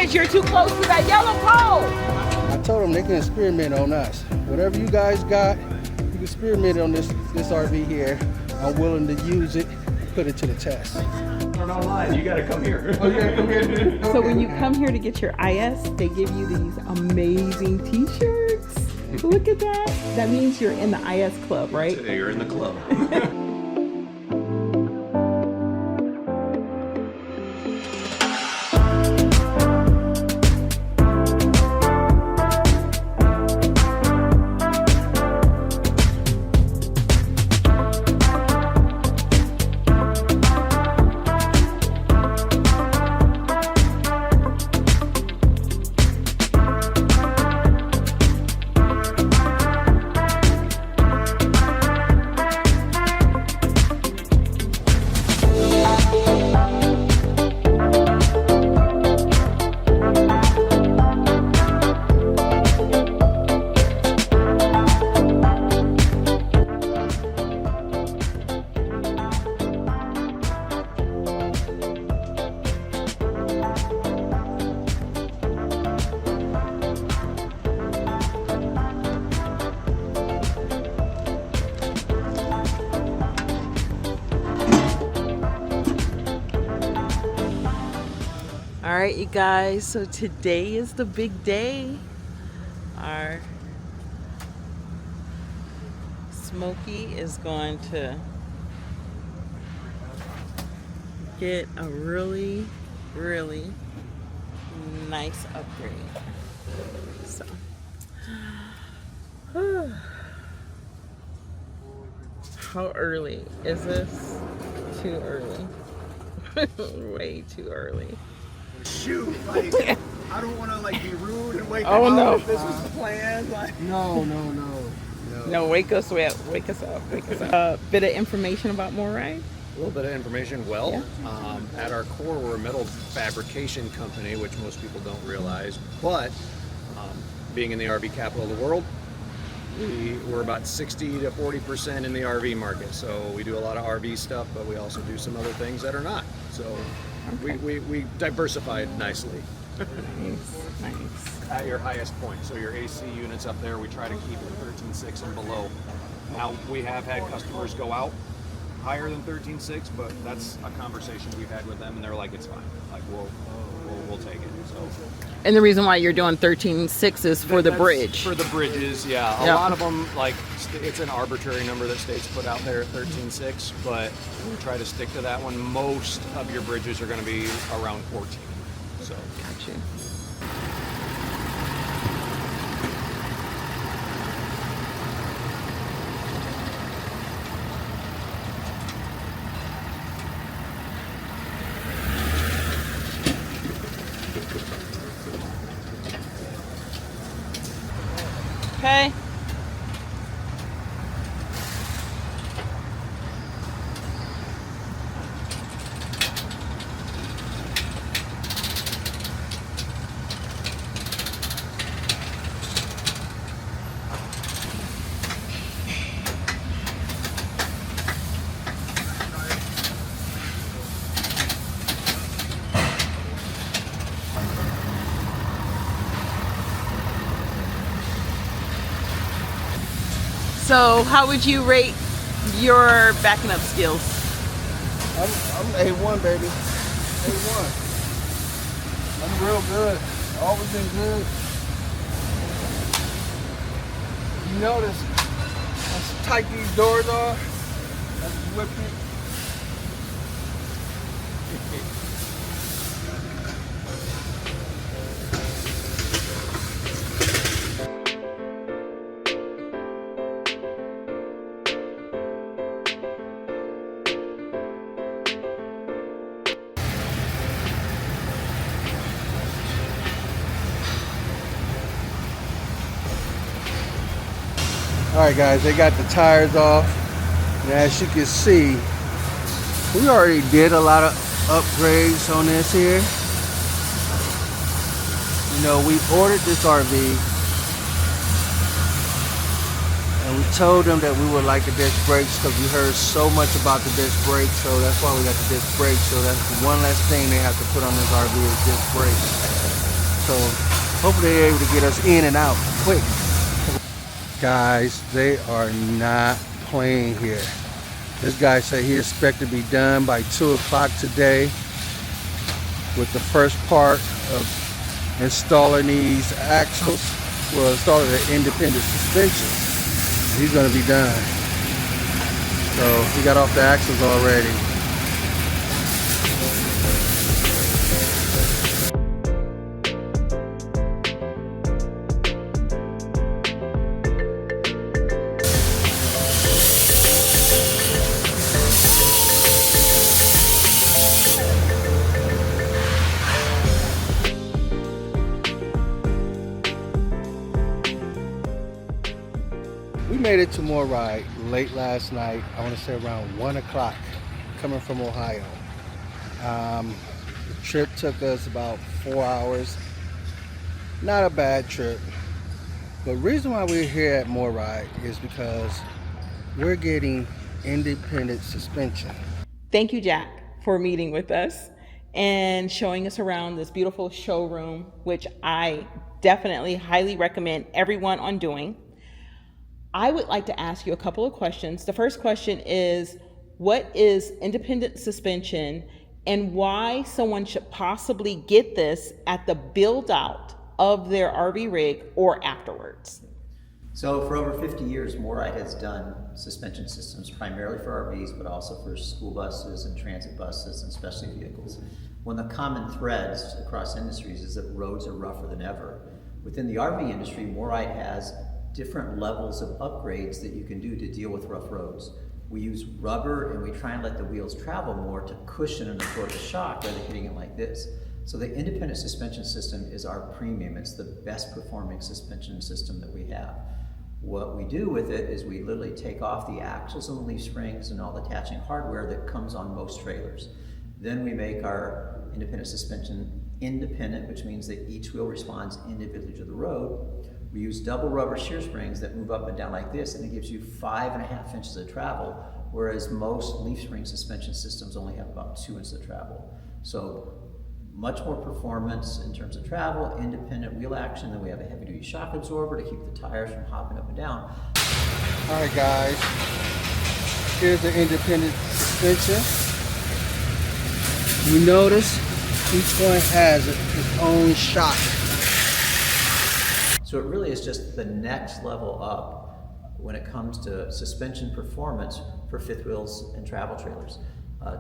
Because you're too close to that yellow pole. I told them they can experiment on us. Whatever you guys got, you can experiment on this RV here. I'm willing to use it and put it to the test. Online, you gotta come here. Oh, yeah, come here. So when you come here to get your IS, they give you these amazing t-shirts. Look at that. That means you're in the IS club, right? You're in the club. All right, you guys, so today is the big day. Our Smokey is going to get a really, really nice upgrade. So, how early is this? Too early. Way too early. Shoot, like, I don't want to like be rude and wake Oh, up no. if this was the plan. Like, No. No, wake us up, wake us up. A bit of information about MORryde. A little bit of information. Well, Yeah. at our core, we're a metal fabrication company, which most people don't realize. But being in the RV capital of the world, we're about 60 to 40% in the RV market. So we do a lot of RV stuff, but we also do some other things that are not. So we diversified nicely. Nice. At your highest point, so your AC units up there, we try to keep it 13.6 and below. Now, we have had customers go out higher than 13.6, but that's a conversation we've had with them, and they're like, it's fine. Like, we'll take it. So. And the reason why you're doing 13.6 is for the That's bridge. For the bridges, yeah. A lot of them, like, it's an arbitrary number that states put out there at 13.6, but we try to stick to that one. Most of your bridges are going to be around 14. So. Got you. Okay. So how would you rate your backing up skills? I'm A1, baby. A1. I'm real good. Always been good. You notice how tight these doors are? I just whipped it. Alright guys, they got the tires off, and as you can see, we already did a lot of upgrades on this here. You know, we ordered this RV, and we told them that we would like the disc brakes because we heard so much about the disc brakes, so that's why we got the disc brakes. So that's one less thing they have to put on this RV is disc brakes. so hopefully they're able to get us in and out quick. Guys, they are not playing here. This guy said he expected to be done by 2 o'clock today with the first part of installing these axles. Well, installing the independent suspension. He's gonna be done. So he got off the axles already. We made it to MORryde late last night. I want to say around 1 o'clock, coming from Ohio. The trip took us about 4 hours. Not a bad trip. But the reason why we're here at MORryde is because we're getting independent suspension. Thank you, Jack, for meeting with us and showing us around this beautiful showroom, which I definitely highly recommend everyone on doing. I would like to ask you a couple of questions. The first question is, what is independent suspension and why someone should possibly get this at the build out of their RV rig or afterwards? So for over 50 years, MORryde has done suspension systems primarily for RVs, but also for school buses and transit buses and specialty vehicles. One of the common threads across industries is that roads are rougher than ever. Within the RV industry, MORryde has different levels of upgrades that you can do to deal with rough roads. We use rubber and we try and let the wheels travel more to cushion and absorb the shock rather than hitting it like this. So the independent suspension system is our premium. It's the best performing suspension system that we have. What we do with it is we literally take off the axles and the leaf springs and all the attaching hardware that comes on most trailers. Then we make our independent suspension independent, which means that each wheel responds individually to the road. We use double rubber shear springs that move up and down like this, and it gives you 5.5 inches of travel, whereas most leaf spring suspension systems only have about 2 inches of travel. So much more performance in terms of travel, independent wheel action. Then we have a heavy duty shock absorber to keep the tires from hopping up and down. All right, guys, here's the independent suspension. You notice each one has its own shock. So it really is just the next level up when it comes to suspension performance for fifth wheels and travel trailers.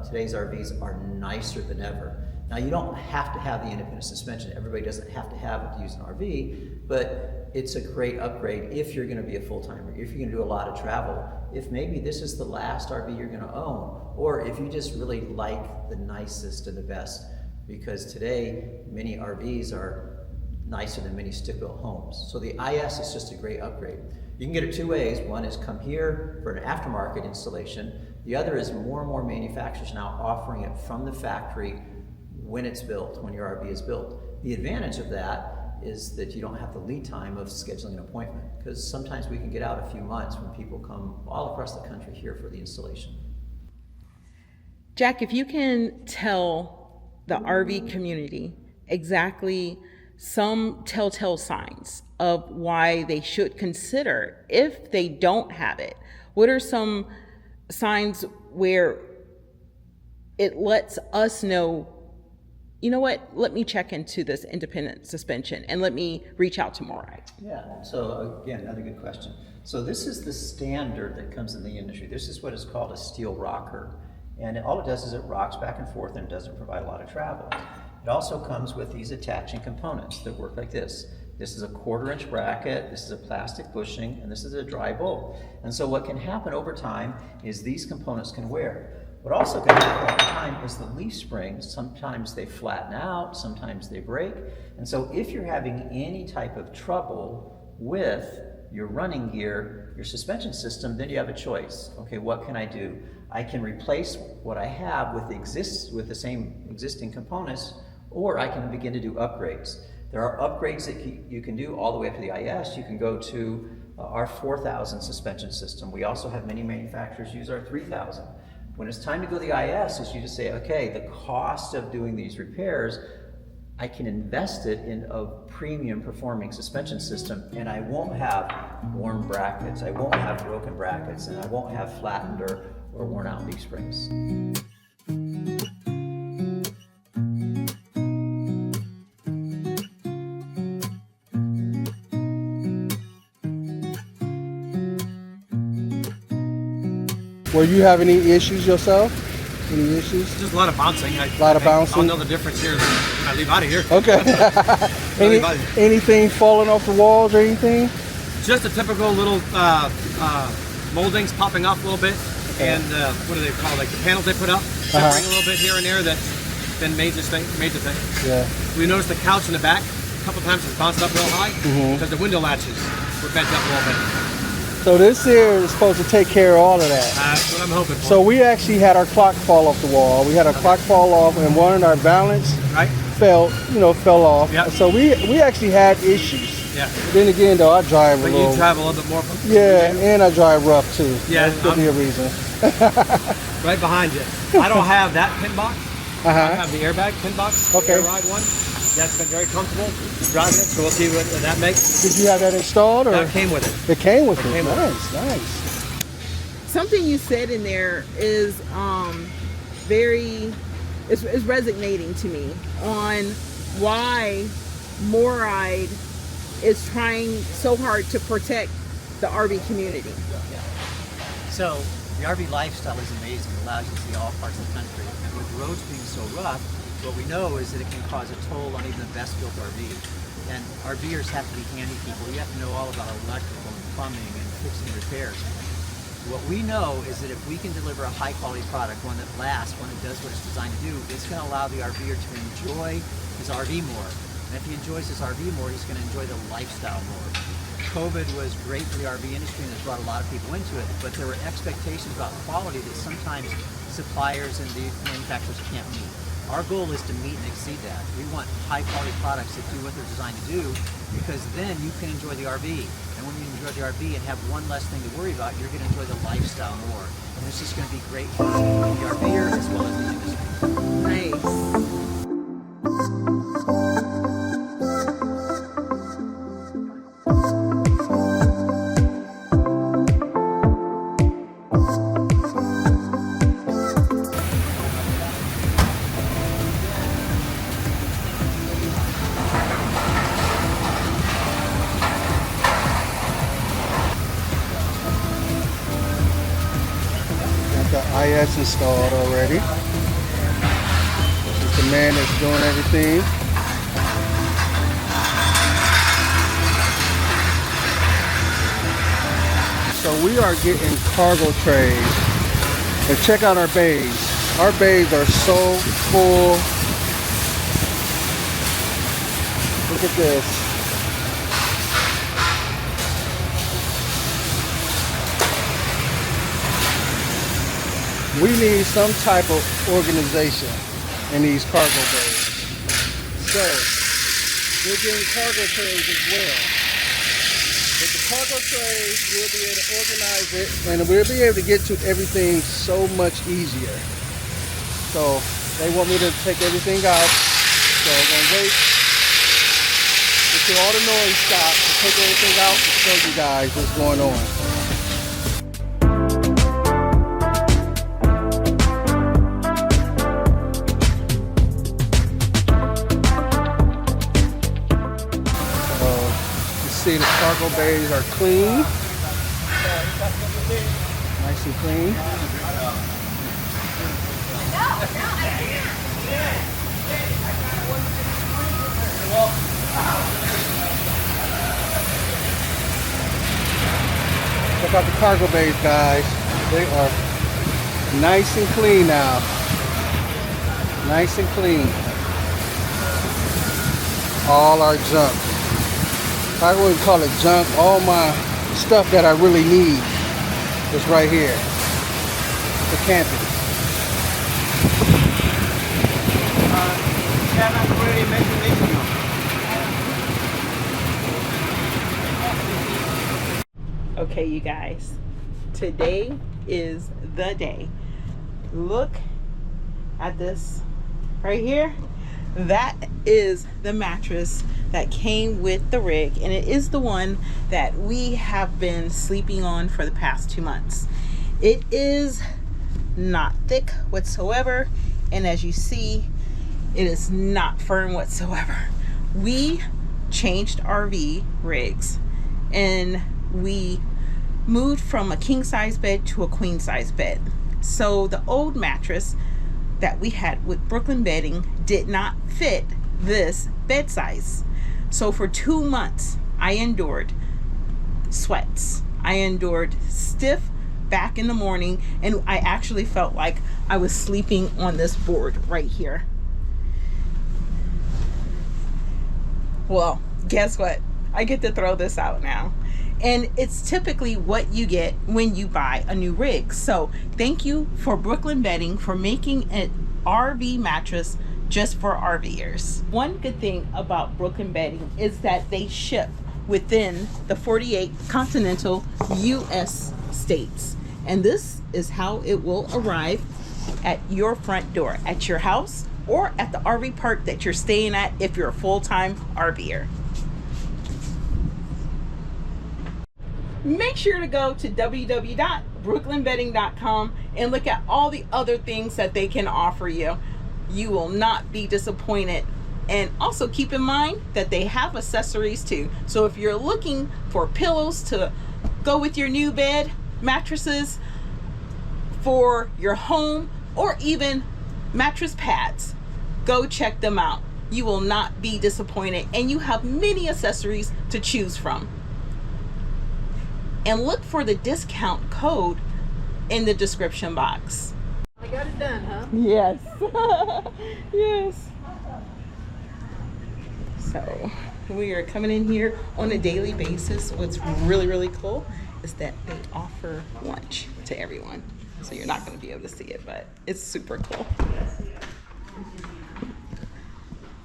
Today's RVs are nicer than ever. Now you don't have to have the independent suspension. Everybody doesn't have to have it to use an RV, but it's a great upgrade if you're gonna be a full-timer, if you're gonna do a lot of travel, if maybe this is the last RV you're gonna own, or if you just really like the nicest and the best, because today many RVs are nicer than many stick-built homes. So the IS is just a great upgrade. You can get it 2 ways. One is come here for an aftermarket installation. The other is more and more manufacturers now offering it from the factory when it's built, when your RV is built. The advantage of that is that you don't have the lead time of scheduling an appointment, because sometimes we can get out a few months when people come all across the country here for the installation. Jack, if you can tell the RV community exactly some telltale signs of why they should consider if they don't have it, what are some signs where it lets us know, you know what, let me check into this independent suspension and let me reach out to MORryde? Yeah, so again, another good question. So this is the standard that comes in the industry. This is what is called a steel rocker. And all it does is it rocks back and forth and it doesn't provide a lot of travel. It also comes with these attaching components that work like this. This is a 1/4 inch bracket, this is a plastic bushing, and this is a dry bolt. And so what can happen over time is these components can wear. What also can happen over time is the leaf springs, sometimes they flatten out, sometimes they break. And so if you're having any type of trouble with your running gear, your suspension system, then you have a choice. Okay, what can I do? I can replace what I have with the same existing components, or I can begin to do upgrades. There are upgrades that you can do all the way up to the IS. You can go to our 4000 suspension system. We also have many manufacturers use our 3000. When it's time to go to the IS, is you just say, okay, the cost of doing these repairs I can invest it in a premium performing suspension system, and I won't have worn brackets, I won't have broken brackets, and I won't have flattened or worn out leaf springs. Were you having any issues yourself? Any issues? Just a lot of bouncing. A lot of bouncing? I'll know the difference here when I leave out of here. Okay. Anything falling off the walls or anything? Just a typical little moldings popping off a little bit. And what do they call, like the panels they put up, separating a little bit here and there. That's been major thing. Yeah. We noticed the couch in the back a couple times has bounced up real high because the window latches were bent up a little bit. So this here is supposed to take care of all of that. That's what I'm hoping for. So we actually had our clock fall off the wall. We had our clock fall off, and one of our balance fell off. Yep. So we actually had issues. Yeah. Then again, though, I drive But you drive a little bit more. Yeah, and I drive rough too. Yeah, that could be a reason. Right behind you. I don't have that pin box. I have the airbag pin box. Okay. The MORryde one. That's been very comfortable driving it. So we'll see what that makes. Did you have that installed, or That came with it. it came with it? came with Nice, nice. Something you said in there is is resonating to me on why MORryde is trying so hard to protect the RV community. So the RV lifestyle is amazing. It allows you to see all parts of the country. And with roads being so rough, what we know is that it can cause a toll on even the best built RV. And RVers have to be handy people. You have to know all about electrical and plumbing and fixing repairs. What we know is that if we can deliver a high quality product, one that lasts, one that does what it's designed to do, it's going to allow the RVer to enjoy his RV more. And if he enjoys his RV more, he's going to enjoy the lifestyle more. COVID was great for the RV industry and it's brought a lot of people into it, but there were expectations about quality that sometimes suppliers and the manufacturers can't meet. Our goal is to meet and exceed that. We want high quality products that do what they're designed to do, because then you can enjoy the RV. And when you enjoy the RV and have one less thing to worry about, you're going to enjoy the lifestyle more. And it's just going to be great for the RVer as well as the industry. Nice. Got the IS installed already. This is the man that's doing everything. So we are getting cargo trays. And check out our bays. Our bays are so full. Look at this. We need some type of organization in these cargo bays. So, we're getting cargo trays as well. With the cargo trays, we'll be able to organize it and we'll be able to get to everything so much easier. So, they want me to take everything out. So, I'm going to wait until all the noise stops to take everything out and show you guys what's going on. See, the cargo bays are clean, nice and clean. Check out the cargo bays, guys. They are nice and clean now. Nice and clean. All our junk. I wouldn't call it junk. All my stuff that I really need is right here for camping. Okay, you guys, today is the day. Look at this right here. that is the mattress that came with the rig, and it is the one that we have been sleeping on for the past 2 months. It is not thick whatsoever, and as you see, it is not firm whatsoever. We changed RV rigs and we moved from a king size bed to a queen size bed. So the old mattress that we had with Brooklyn bedding did not fit this bed size. So for 2 months I endured sweats, I endured stiff back in the morning, and I actually felt like I was sleeping on this board right here. Well, guess what? I get to throw this out now. And it's typically what you get when you buy a new rig. So thank you for Brooklyn Bedding for making an RV mattress just for RVers. One good thing about Brooklyn Bedding is that they ship within the 48 continental US states. And this is how it will arrive at your front door, at your house, or at the RV park that you're staying at if you're a full-time RVer. Make sure to go to www.brooklynbedding.com and look at all the other things that they can offer you. You will not be disappointed. And also keep in mind that they have accessories too. So if you're looking for pillows to go with your new bed, mattresses for your home, or even mattress pads, go check them out. You will not be disappointed, and you have many accessories to choose from. And look for the discount code in the description box. I got it done, huh? Yes. Yes. So we are coming in here on a daily basis. What's really, really cool is that they offer lunch to everyone. So you're not going to be able to see it, but it's super cool.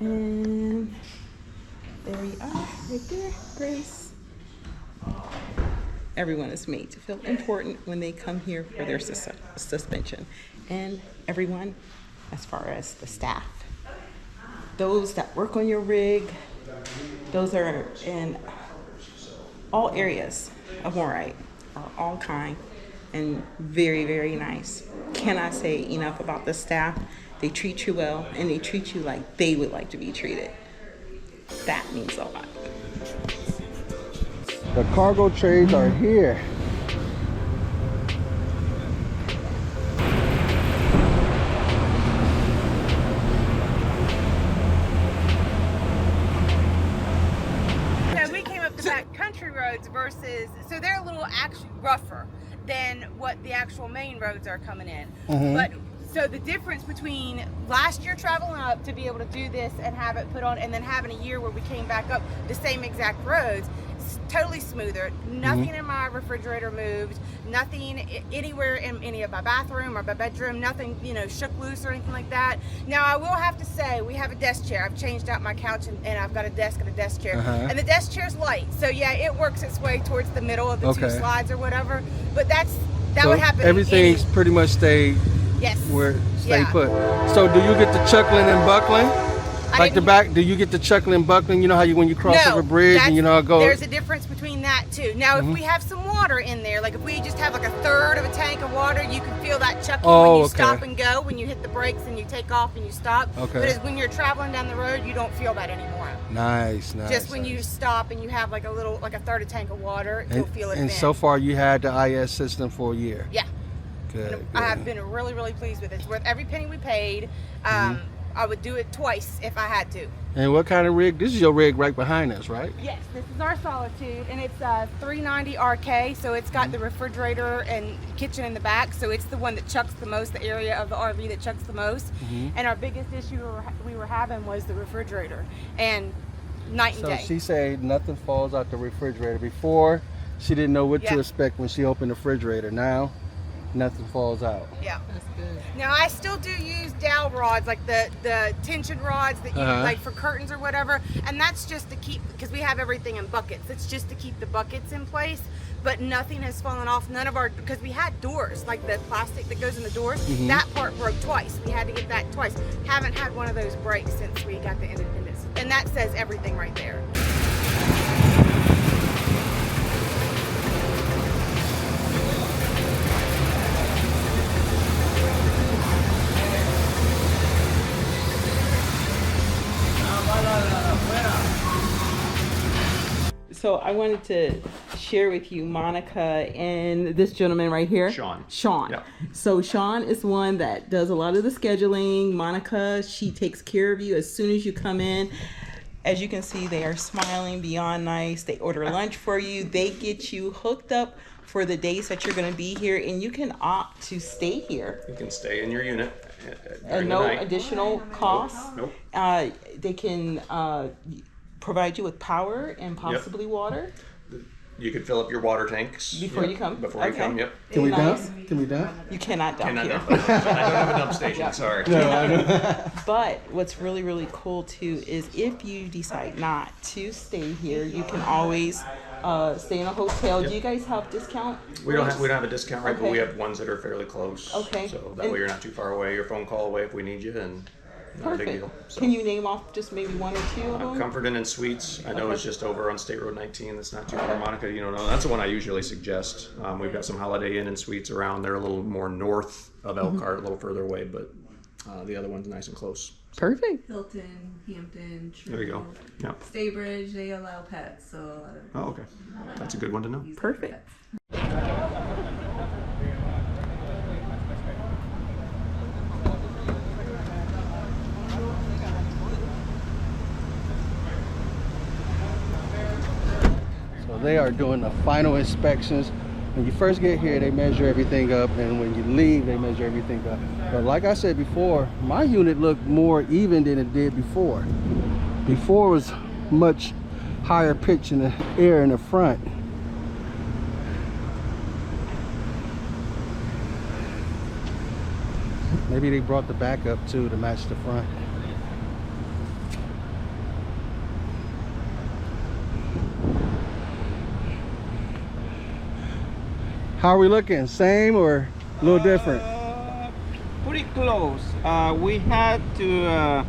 And there you are, right there, Grace. Everyone is made to feel important when they come here for their suspension. And everyone, as far as the staff, those that work on your rig, those are in all areas of MORryde, are all kind and very, very nice. Cannot say enough about the staff. They treat you well, and they treat you like they would like to be treated. That means a lot. The cargo trays are here. So we came up the back country roads versus, so they're a little actually rougher than what the actual main roads are coming in. But so the difference between last year traveling up to be able to do this and have it put on, and then having a year where we came back up the same exact roads, totally smoother. Nothing in my refrigerator moved, nothing anywhere in any of my bathroom or my bedroom, nothing, you know, shook loose or anything like that. Now I will have to say we have a desk chair. I've changed out my couch and I've got a desk and a desk chair, and the desk chair's light, so yeah, it works its way towards the middle of the two slides or whatever, but that So would happen. everything's pretty much stay put. So do you get the chuckling and buckling? Like the back, do you get the chuckling and buckling? You know how you, when you cross over a bridge and you know go. There's a difference between that too. Now, if we have some water in there, like if we just have like a third of a tank of water, you can feel that chuckling when you stop and go, when you hit the brakes and you take off and you stop. But as when you're traveling down the road, you don't feel that anymore. Nice. Just when you stop and you have like a little, like a third of a tank of water, you'll feel it. And then. So far, you had the IS system for a year. Yeah. Good. I have been really, really pleased with it. It's worth every penny we paid. I would do it twice if I had to. And what kind of rig? This is your rig right behind us, right? Yes, this is our Solitude, and it's a 390 RK, so it's got the refrigerator and kitchen in the back, so it's the one that chucks the most, the area of the RV that chucks the most. And our biggest issue we were having was the refrigerator, and night and day. So she said nothing falls out the refrigerator. Before, she didn't know what to expect when she opened the refrigerator. Now, nothing falls out. Yeah. Now I still do use dowel rods, like the tension rods that you like for curtains or whatever, and that's just to keep, because we have everything in buckets. It's just to keep the buckets in place, but nothing has fallen off. None of our, because we had doors, like the plastic that goes in the doors, that part broke twice. We had to get that twice. Haven't had one of those break since we got the Independence, and that says everything right there. So I wanted to share with you Monica and this gentleman right here. Sean. Yeah. So Sean is one that does a lot of the scheduling. Monica, she takes care of you as soon as you come in. As you can see, they are smiling beyond nice. They order lunch for you. They get you hooked up for the days that you're going to be here, and you can opt to stay here. You can stay in your unit At during no the night. additional cost. Nope. They can provide you with power and possibly water. You could fill up your water tanks Before you come? Before you Okay. come, yep. Can we Nice. dump? Can we dump? You cannot dump Cannot here. dump. I don't have a dump station. Sorry. But what's really, really cool too is if you decide not to stay here, you can always stay in a hotel. Do you guys have discount? We don't rates? have a discount rate, but Okay. we have ones that are fairly close. Okay. So that And- way you're not too far away. Your phone call away if we need you, and not a big Perfect. deal. So. Can you name off just maybe one or two of them? Comfort Inn and Suites. I know Okay. it's just over on State Road 19. That's not too far. Monica, you don't know. That's the one I usually suggest. We've got some Holiday Inn and Suites around. They're a little more north of Elkhart, a little further away, but the other one's nice and close. Perfect. Hilton, Hampton, True, There you go. Yeah. Staybridge, they allow pets, so a lot of Oh, okay. That's a good one to know. use their Perfect. pets. So they are doing the final inspections. When you first get here, they measure everything up, and when you leave, they measure everything up. But like I said before, my unit looked more even than it did before. Before was much higher pitch in the air in the front. Maybe they brought the back up too to match the front. How are we looking? Same or a little different? Pretty close. We had to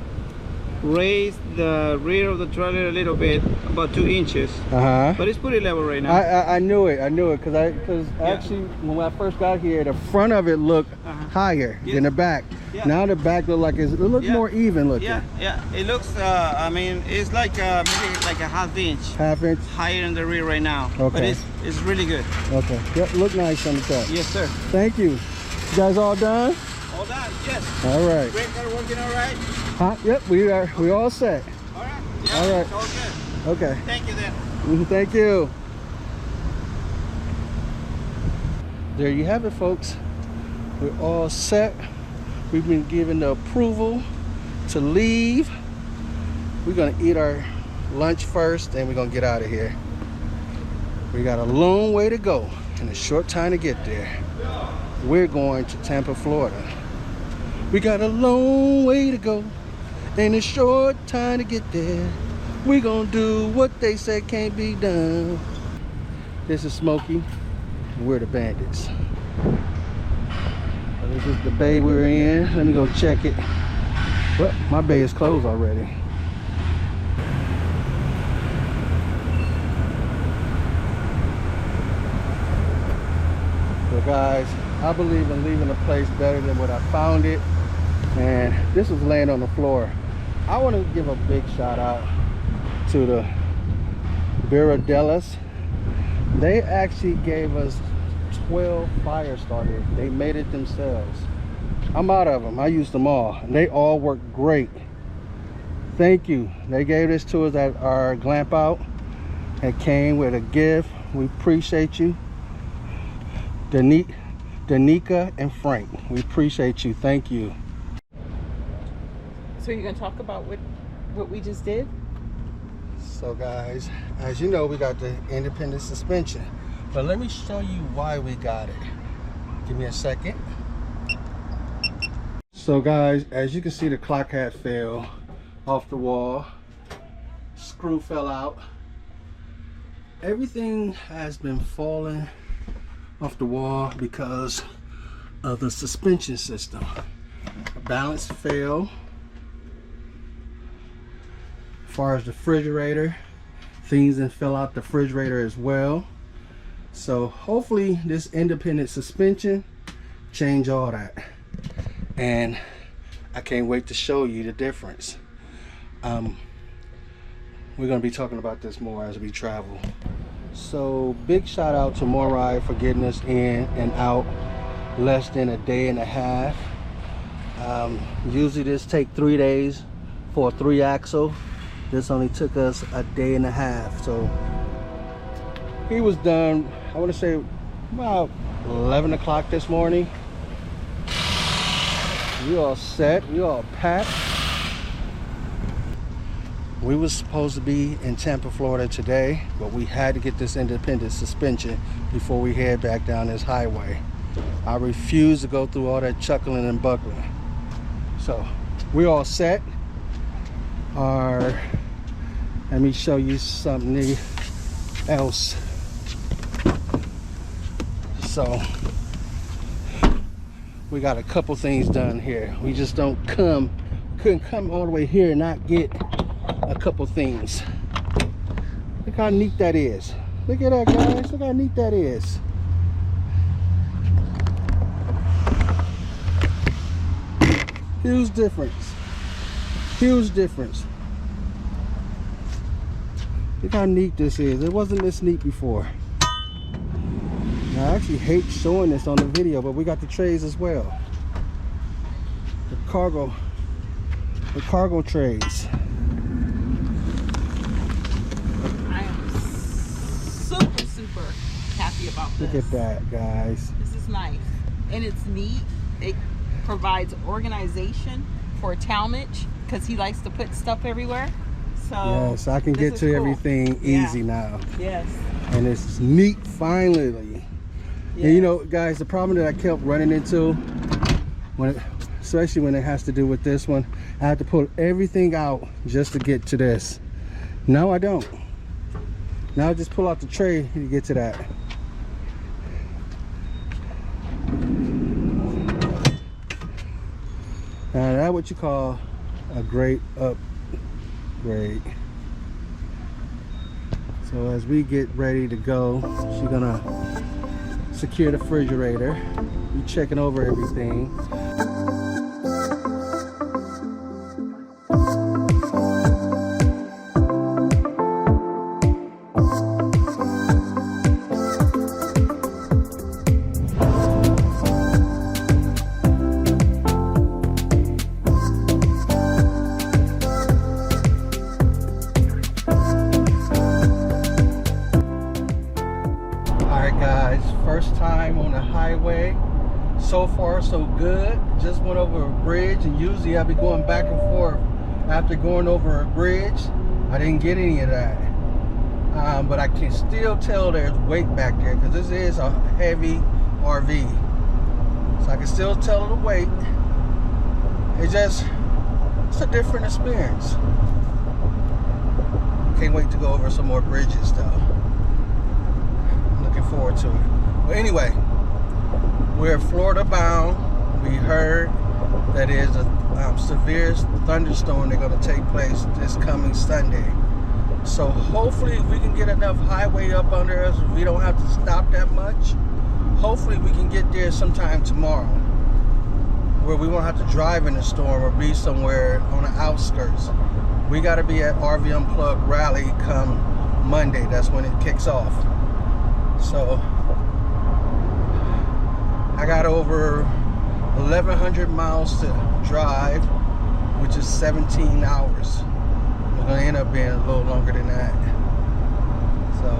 raise the rear of the trailer a little bit, about 2 inches, but it's pretty level right now. I knew it because actually when I first got here, the front of it looked higher than the back. Yeah. Now the back it looks more even looking. Yeah. It looks. I mean, it's like maybe like a half inch Half inch. higher in the rear right now. But Okay. it's really good. Okay. Yep. Look nice on the top. Yes, sir. Thank you. You guys all done? All done. Yes. All right. Brake car working all right. Yep. We all set. All right. Yeah, All right. It's all good. Okay. Thank you then. Thank you. There you have it, folks. We're all set. We've been given the approval to leave. We're gonna eat our lunch first, then we're gonna get out of here. We got a long way to go and a short time to get there. We're going to Tampa, Florida. We got a long way to go and a short time to get there. We're gonna do what they said can't be done. This is Smokey. We're the Bandits. This is the bay we're in. Let me go check it. Well, my bay is closed already. So guys, I believe in leaving a place better than what I found it. And this was laying on the floor. I want to give a big shout out to the Biradellas. They actually gave us 12 fire starters. They made it themselves. I'm out of them. I used them all. And they all work great. Thank you. They gave this to us at our GlampOut. It came with a gift. We appreciate you. Danica and Frank. We appreciate you. Thank you. So you're gonna talk about what we just did? So guys, as you know, we got the independent suspension. But let me show you why we got it. Give me a second. So guys, as you can see, the clock had fell off the wall. Screw fell out. Everything has been falling off the wall because of the suspension system. The balance fell. As far as the refrigerator, things that fell out the refrigerator as well. So hopefully this independent suspension change all that, and I can't wait to show you the difference. We're going to be talking about this more as we travel. So big shout out to MORryde for getting us in and out less than a day and a half. Usually this take 3 days for a 3-axle. This only took us a day and a half. So he was done, I want to say about 11 o'clock this morning. We all set, we all packed. We was supposed to be in Tampa, Florida today, but we had to get this independent suspension before we head back down this highway. I refuse to go through all that chuckling and buckling. So we're all set. Let me show you something else. So we got a couple things done here. We just couldn't come all the way here and not get a couple things. Look how neat that is. Look at that, guys. Look how neat that is. Huge difference. Huge difference. Look how neat this is. It wasn't this neat before. Now, I actually hate showing this on the video, but we got the trays as well. The cargo trays. I am super happy about this. Look at that, guys. This is nice. And it's neat. It provides organization for Talmadge because he likes to put stuff everywhere. So yes, I can get to cool. everything easy now. Yes. And it's neat finally. Yes. And you know, guys, the problem that I kept running into, especially when it has to do with this one, I had to pull everything out just to get to this. Now I don't. Now I just pull out the tray to get to that. Now that's what you call a great upgrade. So as we get ready to go, she's gonna secure the refrigerator. Be checking over everything. First time on the highway. So far so good. Just went over a bridge, and usually I'll be going back and forth after going over a bridge. I didn't get any of that, but I can still tell there's weight back there because this is a heavy RV, so I can still tell the weight. It's a different experience. Can't wait to go over some more bridges though. Looking forward to it. But anyway, we're Florida bound. We heard that there's a severe thunderstorm that's going to take place this coming Sunday. So hopefully we can get enough highway up under us. We don't have to stop that much. Hopefully we can get there sometime tomorrow where we won't have to drive in the storm or be somewhere on the outskirts. We got to be at RV Unplugged Rally come Monday. That's when it kicks off. So I got over 1,100 miles to drive, which is 17 hours. We're gonna end up being a little longer than that. So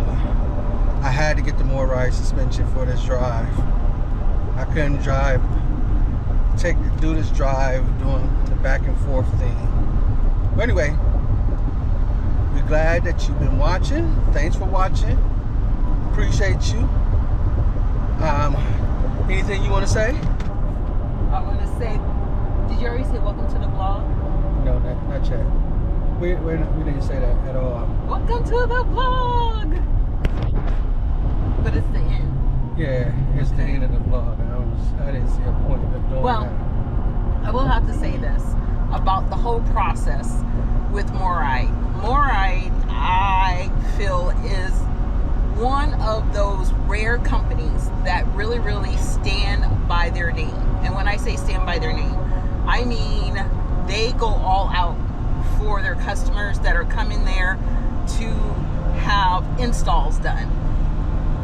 I had to get the MORryde suspension for this drive. I couldn't do this drive doing the back and forth thing. But anyway, we're glad that you've been watching. Thanks for watching. Appreciate you. Anything you want to say? I want to say, did you already say welcome to the vlog? No, not yet. We didn't say that at all. Welcome to the vlog! But it's the end. Yeah, it's the end of the vlog. I didn't see a point of doing Well, that. I will have to say this about the whole process with MORryde. MORryde, I feel, is one of those rare companies that really, really stand by their name. And when I say stand by their name, I mean they go all out for their customers that are coming there to have installs done.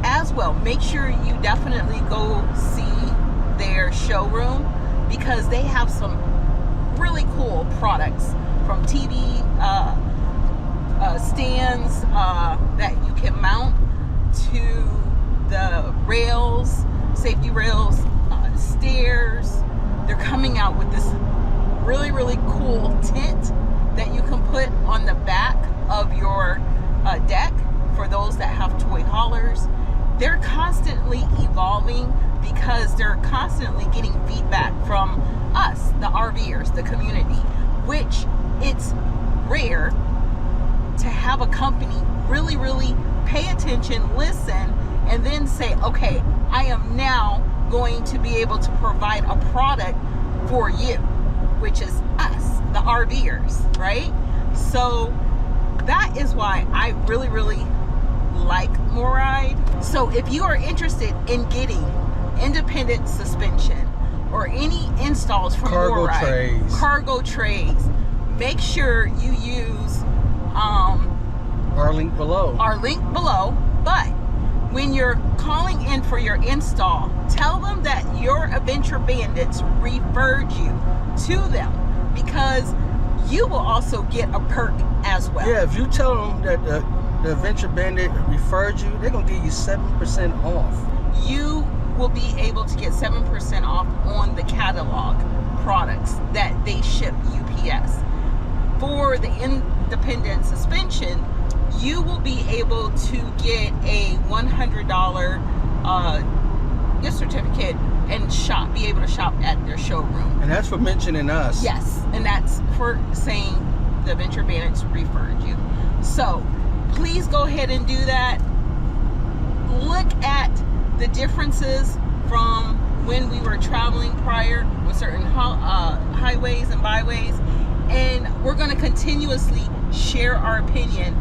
As well, make sure you definitely go see their showroom because they have some really cool products, from TV stands that you can mount to the rails, safety rails, stairs. They're coming out with this really, really cool tent that you can put on the back of your deck for those that have toy haulers. They're constantly evolving because they're constantly getting feedback from us, the RVers, the community, which it's rare to have a company really, really pay attention, listen, and then say, okay, I am now going to be able to provide a product for you, which is us, the RVers, right? So that is why I really, really like MORryde. So if you are interested in getting independent suspension or any installs from MORryde, cargo trays, make sure you use our link below. But when you're calling in for your install, tell them that your Adventure Bandits referred you to them, because you will also get a perk as well. Yeah, if you tell them that the Adventure Bandit referred you, they're gonna give you 7% off. You will be able to get 7% off on the catalog products that they ship UPS. For the independent suspension, you will be able to get a $100 gift certificate and be able to shop at their showroom. And that's for mentioning us. Yes, and that's for saying the Adventure Bandits referred you. So please go ahead and do that. Look at the differences from when we were traveling prior with certain highways and byways, and we're going to continuously share our opinion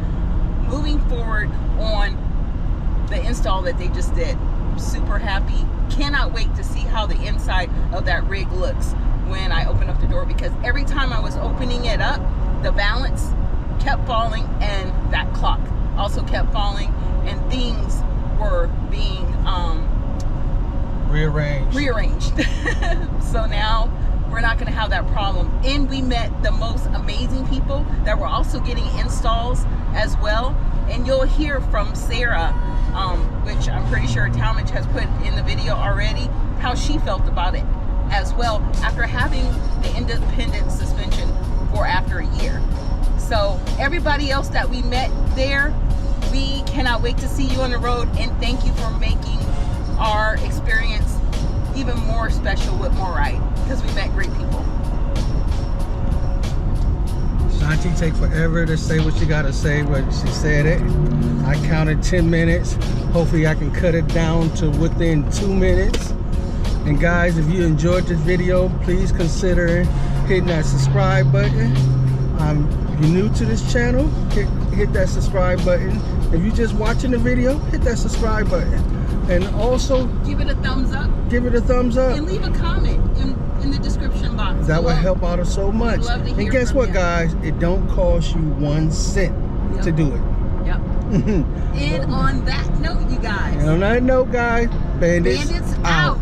moving forward on the install that they just did. Super happy. Cannot wait to see how the inside of that rig looks when I open up the door, because every time I was opening it up, the balance kept falling and that clock also kept falling, and things were being rearranged. So now we're not going to have that problem. And we met the most amazing people that were also getting installs as well. And you'll hear from Sarah, which I'm pretty sure Talmadge has put in the video already, how she felt about it as well after having the independent suspension for after a year. So everybody else that we met there, we cannot wait to see you on the road, and thank you for making our experience even more special with MORryde, because we met great people. Shanti take forever to say what you gotta say, but she said it. I counted 10 minutes. Hopefully I can cut it down to within 2 minutes. And guys, if you enjoyed this video, please consider hitting that subscribe button. If you're new to this channel, hit that subscribe button. If you're just watching the video, hit that subscribe button. And also give it a thumbs up. Give it a thumbs up. And leave a comment in the description box. That would help out us so much. And guess what, guys? It don't cost you 1 cent to do it. Yep. And on that note, you guys. And on that note, guys, Bandits out.